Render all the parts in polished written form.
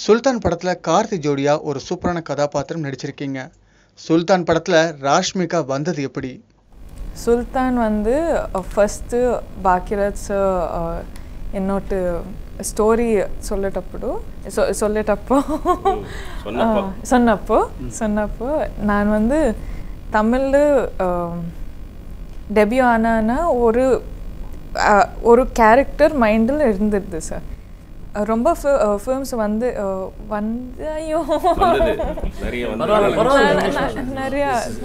சுல்தான் படத்துல கார்த்தி ஜோடியா ஒரு சூப்பரான கதாபாத்திரம் நடிச்சிருக்கீங்க. சுல்தான் படத்துல ராஷ்மிகா வந்தது எப்படி? சுல்தான் வந்து ஃபஸ்ட்டு பாக்கியராஜ் சார் என்னோட ஸ்டோரி சொன்னப்போ நான் வந்து தமிழில் டெபியூ ஆனா ஒரு கேரக்டர் மைண்டில் இருந்துருது சார். ரொம்ப ஃபிலிம்ஸ் வந்து ஐயோ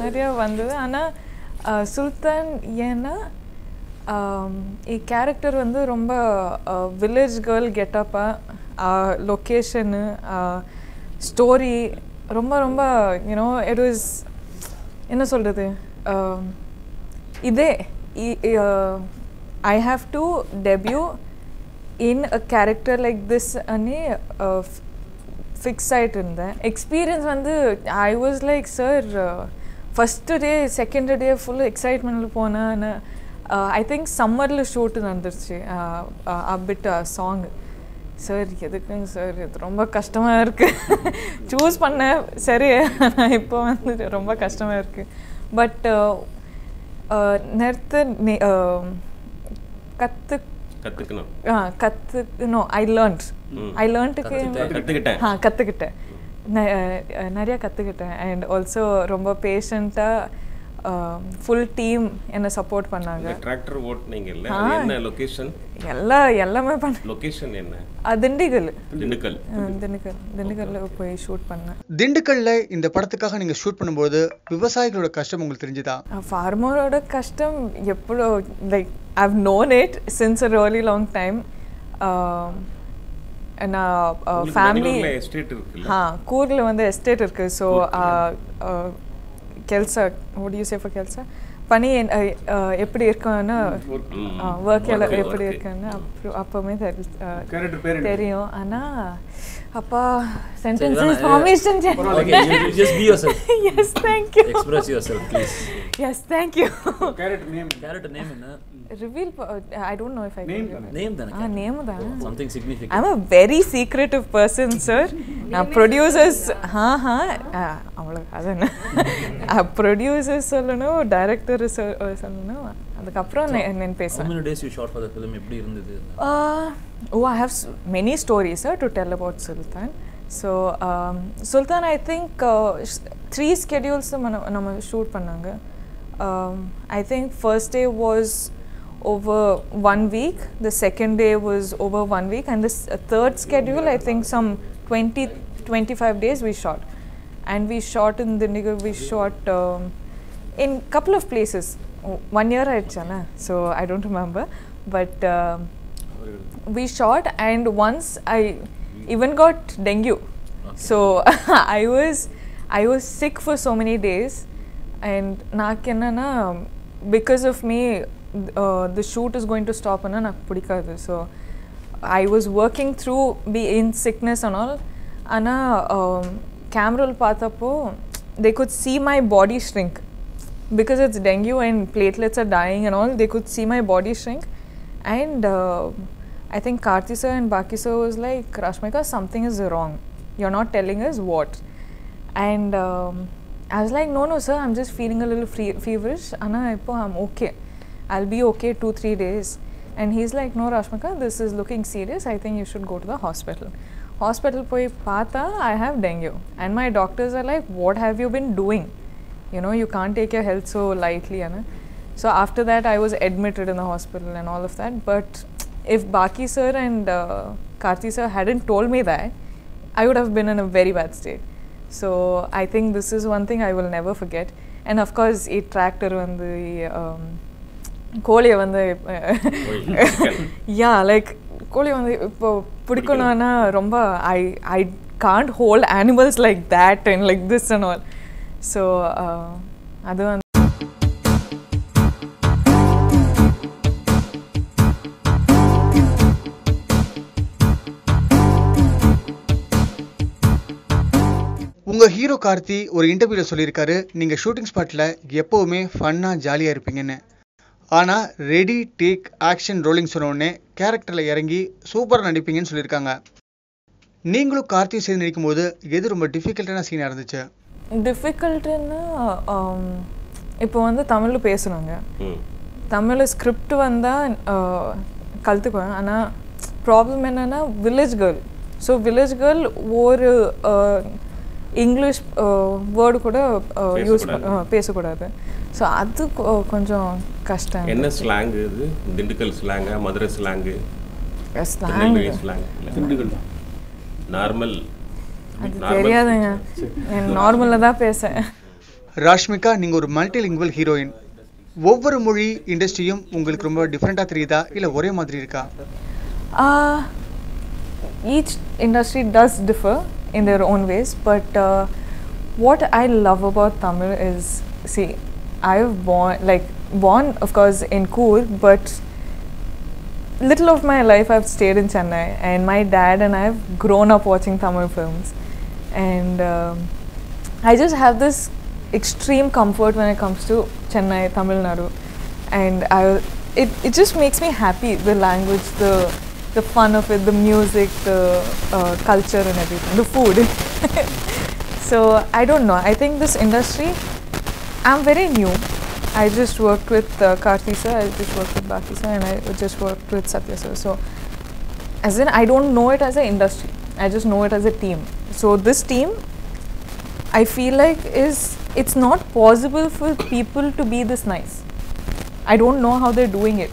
நிறையா வந்தது. ஆனால் சுல்தான் ஏன்னா கேரக்டர் வந்து ரொம்ப வில்லேஜ் கேர்ள் கெட்டப்பாக லொக்கேஷனு ஸ்டோரி ரொம்ப ரொம்ப யூனோ இட் வாஸ் என்ன சொல்கிறது இதே I have to debut in a character like this ani fix ஆயிட்டு இருந்தேன். எக்ஸ்பீரியன்ஸ் வந்து I was like sir first day second day full excitement போனேன். I think சம்மரில் ஷூட் நடந்துருச்சு அபிட் சாங். சார் எதுக்குங்க சார் இது ரொம்ப கஷ்டமாக இருக்குது சூஸ் பண்ணேன். சரி இப்போ வந்து ரொம்ப கஷ்டமாக இருக்குது. பட் கற்றுக்கணும் ஐ கற்றுக்கிட்டேன் நிறையா கற்றுக்கிட்டேன். அண்ட் ஆல்சோ ரொம்ப பேஷண்ட்டாக ஃபுல் டீம் என்னை சப்போர்ட் பண்ணாங்க. எல்லாமே திண்டுக்கல்ல போய் ஷூட் பண்ணேன். திண்டுக்கல்ல இந்த படத்துக்காக நீங்க ஷூட் பண்ணும்போது விவசாயிகளோட கஷ்டம் உங்களுக்கு தெரிஞ்சுதா? ஃபார்மரோட கஷ்டம் எப்போ like I've known it since a really long time. And family கூர்ல வந்து எஸ்டேட் இருக்கு. ஸோ கெல்சா what do you say for கெல்சா பனி எப்படி இருக்குன்னு ஒர்க் எல்லாம் எப்படி இருக்குன்னு அப்போவுமே தெரியும். ஆனால் அப்பா sentences formation just be yourself. Yes, thank you. Express yourself please. Yes, thank you. character name enna reveal I don't know if I name dana name dana something significant. I'm a very secretive person sir. Now producers avlo adana producers சொல்லணும் director சொல்லணும் அதுக்கு அப்புறம் நான் பேசுறேன். How many days you shot for the film? எப்படி இருந்தது? I have many stories sir to tell about Sultan. So Sultan I think 3 schedules நம்ம shoot பண்ணாங்க. I think first day was over 1 week, the second day was over 1 week, and this third schedule I think some 20-25 days we shot. And we shot in Dindigal, we shot in couple of places. 1 year aichana, so I don't remember, but we shot, and once I even got dengue. Okay. So I was sick for so many days, and nakenna because of me the shoot is going to stop and nak pidikadu. So I was working through be in sickness and all. Ana camera la paatappo they could see my body shrink because it's dengue and platelets are dying and all. They could see my body shrink, and I think Karthi sir and Baki sir was like, Rashmika, something is wrong, you're not telling us what. And I was like, no sir, I'm just feeling a little feverish. Anna ipo I'm okay, I'll be okay 2-3 days. And he's like, no Rashmika, this is looking serious, I think you should go to the hospital poi paatha I have dengue. And my doctors are like, what have you been doing, you know, you can't take your health so lightly. So after that I was admitted in the hospital and all of that. But if Baki sir and Karthi sir hadn't told me that, I would have been in a very bad state. So I think this is one thing I will never forget. And of course a tractor vandu கோழியை வந்து yeah like கோழி வந்து இப்போ பிடிக்கணும்னா ரொம்ப I can't hold animals like that and like this and all. So அது வந்து உங்க hero Karthi ஒரு இன்டர்வியூல சொல்லியிருக்காரு, நீங்க ஷூட்டிங் ஸ்பாட்ல எப்பவுமே ஃபன்னா ஜாலியா இருப்பீங்கன்னு. ஆனா ரெடி டேக் ஆக்ஷன் ரோலிங் சொன்ன உடனே கேரக்டர்ல இறங்கி சூப்பரா நடிப்பீங்கன்னு சொல்லியிருக்காங்க. நீங்களும் கார்த்தியும் சேர்ந்து நடிக்கும்போது எது ரொம்ப டிஃபிகல்ட்டான சீனாக இருந்துச்சு? டிஃபிகல்ட்டுன்னா இப்போ வந்து தமிழில் பேசுகிறாங்க, தமிழ் ஸ்கிரிப்ட் வந்தால் கற்றுக்குவேன். ஆனால் ப்ராப்ளம் என்னென்னா village girl. So village girl ஒரு இங்கிலீஷ் வேர்டு கூட யூஸ் பேசக்கூடாது. ஸோ அது கொஞ்சம் கஷ்டம். என்ன ஸ்லாங் இது? திண்டுக்கல் ஸ்லாங்கா, Madurai slang? Slang Dindigul normal அது தெரியாதுங்க, நார்மலாக தான் பேசேன். ராஷ்மிகா, நீங்கள் ஒரு மல்டிலிங்குவல் ஹீரோயின். ஒவ்வொரு மொழி இண்டஸ்ட்ரியும் உங்களுக்கு ரொம்ப டிஃப்ரெண்ட்டாக தெரியுதா இல்லை ஒரே மாதிரி இருக்கா? Each industry does differ in their own ways, but what I love about Tamil is, see, I've born of course in Coorg, but little of my life I've stayed in Chennai, and my dad and I have grown up watching Tamil films, and I just have this extreme comfort when it comes to Chennai, Tamil Nadu, and it just makes me happy, the language, the fun of it, the music, the culture and everything, the food. So I don't know, I think this industry, I'm very new. I just worked with Karthi sir, I just worked with Baki sir, and I just worked with Satya sir. So as in, I don't know it as an industry, I just know it as a team. So this team, I feel like it's not possible for people to be this nice. I don't know how they're doing it.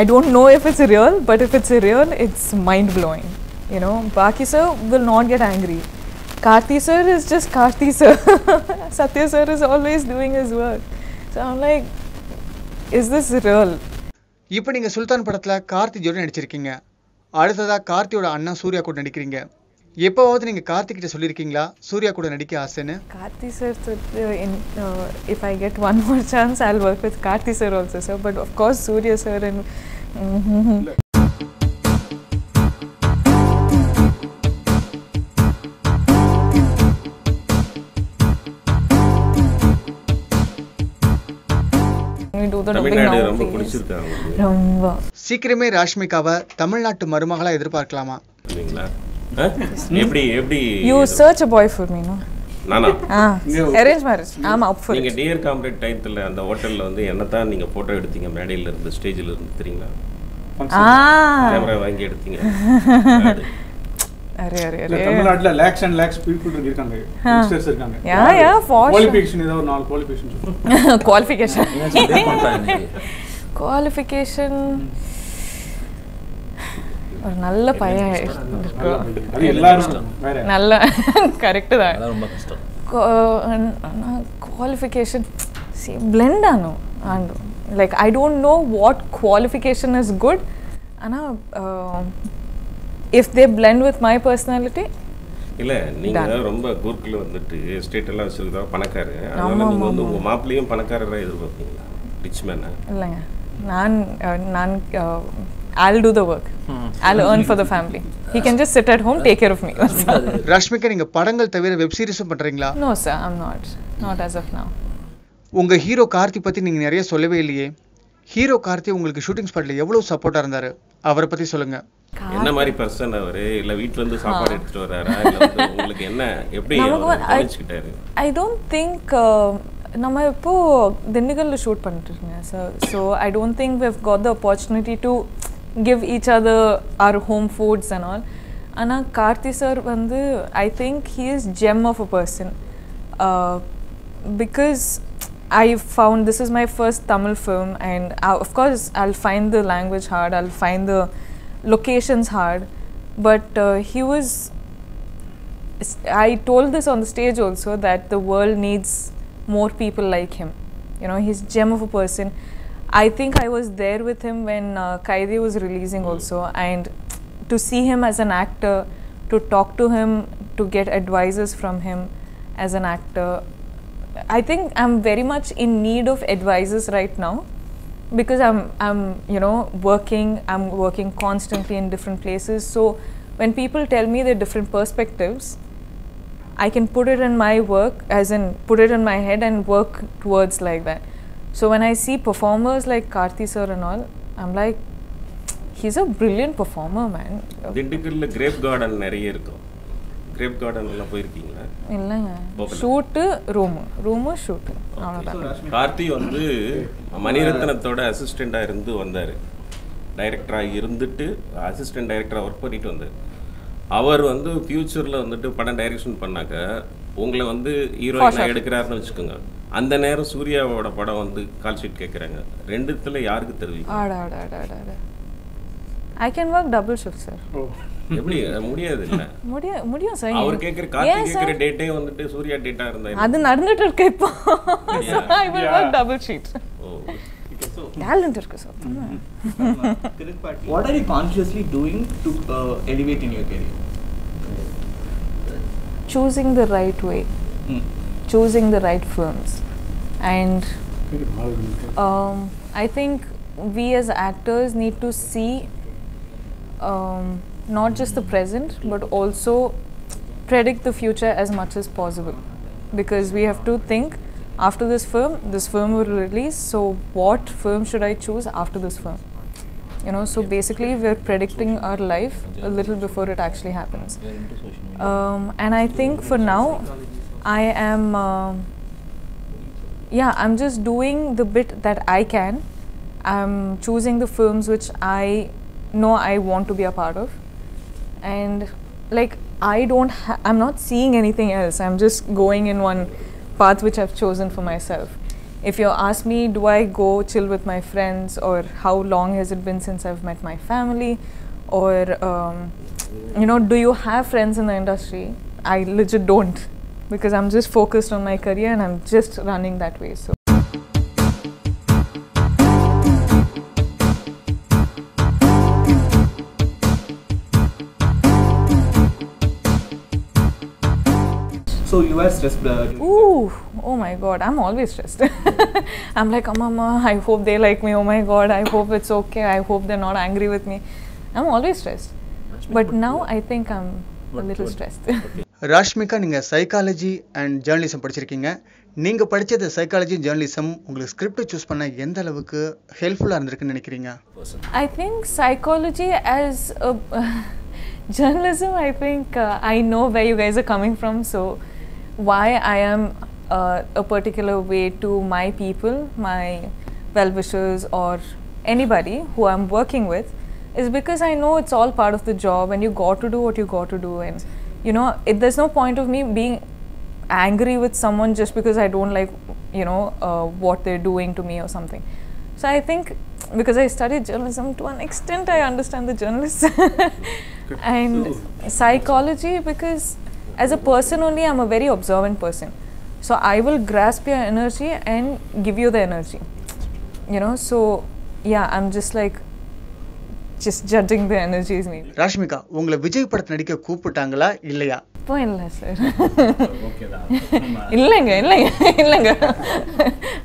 I don't know if it's real, but if it's real, it's mind-blowing. You know, Baki sir will not get angry. Karthi sir is just Karthi sir. Satya sir is always doing his work. So I'm like, is this real? இப்போ நீங்கள் சுல்தான் படத்தில் கார்த்தி ஜோடி நடிச்சிருக்கீங்க. அடுத்ததாக கார்த்தியோட அண்ணா சூர்யா கூட நடிக்கிறீங்க. எப்போவாவது நீங்கள் கார்த்தி கிட்ட சொல்லியிருக்கீங்களா சூர்யா கூட நடிக்க ஆசைன்னு? Karthi sir, if I get one more chance, I'll work with Karthi sir also, sir. But of course, Surya sir and. Tamil Nadu ரொம்ப பிடிச்சிருக்காங்க. ரொம்ப சீக்கிரமே ராஷ்மிகாவை தமிழ்நாட்டு மருமகளா எதிர்பார்க்கலாமா? எப்படி எப்படி You search a boy for me, no? நானா? Arrange marriage. I'm up for it. நீங்க டியர் காம்ரேட் டைட்டில் அந்த ஹோட்டல்ல வந்து என்னதான் நீங்க போட்டோ எடுத்தீங்க மேடையில இருந்து ஸ்டேஜ்ல இருந்து தெரியுங்களா? கேமரா வாங்கி எடுத்தீங்க. அரே தமிழ்நாட்டுல lakhs and lakhs people இருக்காங்க, யங்ஸ்டர்ஸ் இருக்காங்க. Yeah, for குவாலிஃபிகேஷன் ஏதோ ஒரு 4 குவாலிஃபிகேஷன். குவாலிஃபிகேஷன் ஒரு நல்ல பையன் நல்ல கரெக்டு தான். ரொம்ப கஷ்டம். குவாலிஃபிகேஷன் பிளெண்ட் ஆனும் and like I don't know what qualification is good. ஆனால் if they blend with my personality இல்ல நீங்க ரொம்ப கூர்க்குல வந்துட்டு ஸ்டேட் எல்லாம் வச்சிருக்கா பணக்காரரு, அதனால நீங்க வந்து உங்க மாப்பிளையும் பணக்காரரா எதிர்பார்ப்பீங்களா? ரிச் மேனா? இல்லங்க, நான் I'll do the work. I'll earn for the family. He can just sit at home, take care of me. Rashmika, நீங்க படங்கள் தவிர வெப் சீரிஸும் பண்றீங்களா? No sir, I'm not as of now. உங்க ஹீரோ கார்த்தி பத்தி நீங்க நிறைய சொல்லவே இல்லையே. ஹீரோ கார்த்தி உங்களுக்கு ஷூட்டிங் ஸ்பாட்ல எவ்வளவு சப்போர்ட்டா இருந்தாரு, அவரை பத்தி சொல்லுங்க. என்ன மாதிரி பர்சன் அவரு? இல்ல வீட்ல இருந்து சாப்பாடு எடுத்துட்டு வராரா, இல்ல வந்து உங்களுக்கு என்ன எப்படி நினைச்சிட்டாரு? I don't think நம்ம இப்போ திண்டுக்கல்ல ஷூட் பண்ணிட்டு இருக்கோம் sir. So I don't think we've got the opportunity to give each other our home foods and all. Ana Karthi sir vandu I think he is gem of a person, because I found this is my first Tamil film, and of course I'll find the language hard, I'll find the locations hard, but he was, I told this on the stage also, that the world needs more people like him. You know, he's gem of a person. I think I was there with him when Kaidi was releasing also, and to see him as an actor, to talk to him, to get advices from him as an actor, I think I'm very much in need of advices right now, because I'm you know I'm working constantly in different places. So when people tell me their different perspectives, I can put it in my work, as in put it in my head and work towards like that. So when I see performers like Karthi sir and all, I'm like, he's a brilliant performer, man. திண்டுக்கல்ல grape garden நிறைய இருக்கும். Grape garden எல்லாம் போயிருக்கீங்களா? இல்லைங்க, போகல. Shoot room shoot அவ்வளோதான். கார்த்தி வந்து மணிரத்னத்தோட அசிஸ்டண்டாக இருந்து வந்தார். டைரக்டராக இருந்துட்டு அசிஸ்டன்ட் டைரக்டராக ஒர்க் பண்ணிட்டு வந்தார். அவர் வந்து ஃப்யூச்சரில் வந்துட்டு படம் டைரக்ஷன் பண்ணாக்க உங்களை வந்து ஹீரோயினாக எடுக்கிறாருன்னு வச்சுக்கோங்க. அந்த நேரம் சூர்யாவோட படம் வந்து கால் ஷீட் கேட்குறாங்க. ரெண்டுத்துல யாருக்கு தெரியும்? I can work double shift sir. எப்படி முடியாது? இல்ல முடியும் சார். அவர் கேக்குற கார்த்தி கேக்குற டேட்டே வந்துட்டு சூர்யா டேட்டா இருந்தா அது நடந்துட்டு இருக்கு இப்போ. I will work double sheet. Talent இருக்கு sir. What are you consciously doing to elevate in your career? Choosing the right way. Choosing the right films. And I think we as actors need to see not just the present but also predict the future as much as possible, because we have to think after this film will release, so what film should I choose after this film, you know. So basically we're predicting our life a little before it actually happens. And I think for now I am I'm just doing the bit that I can. I'm choosing the films which I know I want to be a part of, and like I'm not seeing anything else. I'm just going in one path which I've chosen for myself. If you ask me, do I go chill with my friends, or how long has it been since I've met my family, or you know, do you have friends in the industry? I legit don't, because I'm just focused on my career and I'm just running that way. So So you are stressed? Oh my god, I'm always stressed. I'm like, oh mama, I hope they like me. Oh my god, I hope it's okay. I hope they're not angry with me. I'm always stressed. But now I think I'm a little stressed. Rashmika, நீங்கள் psychology and journalism படிச்சிருக்கீங்க. நீங்கள் படித்தது psychology journalism உங்களுக்கு script choose பண்ண எந்த அளவுக்கு ஹெல்ப்ஃபுல்லாக இருந்திருக்குன்னு நினைக்கிறீங்க? I think psychology as a journalism, I think I know where you guys are coming from. So why I am a particular way to my people, my well-wishers or anybody who I'm working with, is because I know it's all part of the job and you got to do what you got to do. And you know, there's no point of me being angry with someone just because I don't like, you know, what they're doing to me or something. So I think because I studied journalism, to an extent I understand the journalists. And psychology, because as a person only, I'm a very observant person. So I will grasp your energy and give you the energy, you know. So yeah, I'm just like just judging the energies maybe. Rashmika, உங்களை விஜய் படத்தை நடிக்க கூப்பிட்டாங்களா இல்லையா? இப்போ இல்லை sir. இல்லைங்க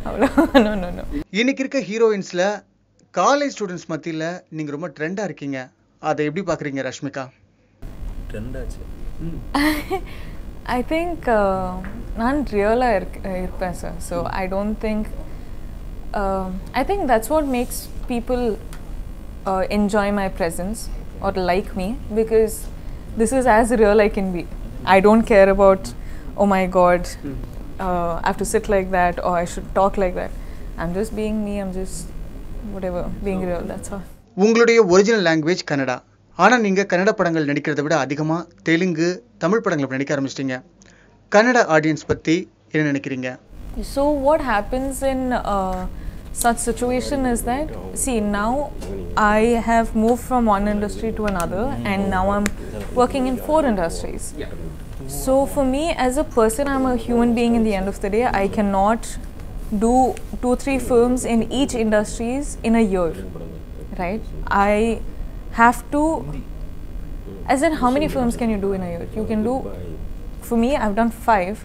அவ்வளோ no. இன்னைக்கு இருக்க ஹீரோயின்ஸில் காலேஜ் ஸ்டூடெண்ட்ஸ் மத்தியில் நீங்கள் ரொம்ப ட்ரெண்டாக இருக்கீங்க. அதை எப்படி பார்க்குறீங்க ராஷ்மிகா? ட்ரெண்டாச்சு. I think நான் ரியலாக இருப்பேன் sir. So I don't think I think that's what makes people enjoy my presence or like me, because this is as real I can be. I don't care about, oh my god, I have to sit like that or I should talk like that. I'm just being me. I'm just whatever, being real. That's all. உங்களுடைய original language Kannada. ஆனால் நீங்கள் கன்னட படங்கள் நடிக்கிறத விட அதிகமாக தெலுங்கு, தமிழ் படங்கள் நடிக்க ஆரம்பிச்சிட்டிங்க. Kannada audience பற்றி என்ன நினைக்கிறீங்க? So what happens in such situation is that, see, now I have moved from one industry to another and now I'm working in 4 industries. So for me as a person, I'm a human being in the end of the day. I cannot do 2-3 films in each industries in a year, right? I have to, as in how many films can you do in a year? You can do, for me I've done 5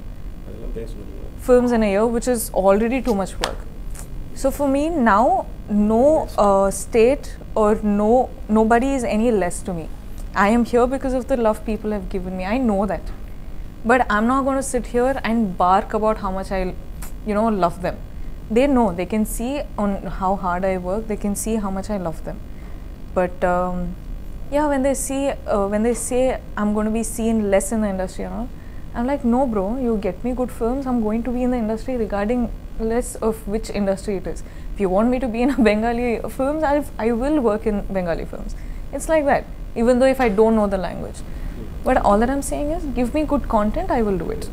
films in a year, which is already too much work. So for me now, no state or nobody is any less to me. I am here because of the love people have given me. I know that. But I'm not going to sit here and bark about how much I, you know, love them. They know. They can see on how hard I work. They can see how much I love them. But yeah, when they say I'm going to be seen less in the industry and all, I'm like, no bro, you get me good films, I'm going to be in the industry regarding less of which industry it is. If you want me to be in a Bengali films, I will work in Bengali films. It's like that, even though if I don't know the language. But all that I'm saying is, give me good content, I will do it.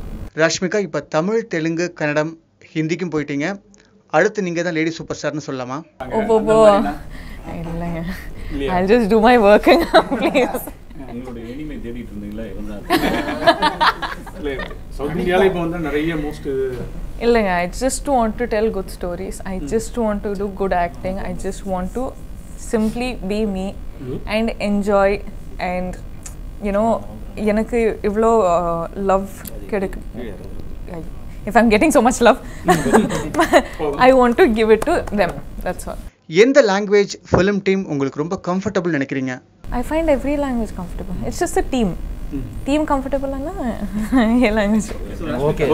Rashmika, இப்போ தமிழ், தெலுங்கு, கன்னடம், ஹிந்திக்கும் போயிட்டீங்க. அடுத்து நீங்கள் தான் lady super ஸ்டார்னு சொல்லலாமா? இல்லைங்க, I'll just do my work, please. உங்களோட எனிமே தேடிட்டு இருந்தீங்களா? இவன்தான் சவுத் இந்தியாவில் இப்போ வந்து நிறைய மோஸ்ட் இல்லைங்க, I just want to tell good stories. I just want to do good acting. I just want to simply be me and enjoy and எனக்கு இவ்வளோ love கிடைக்கும். If I'm getting so much love, I want to give it to them. That's all. எந்த language film team உங்களுக்கு ரொம்ப comfortable நினைக்கிறீங்க? I find every language comfortable. It's just a team. Team comfortable, and language. Okay.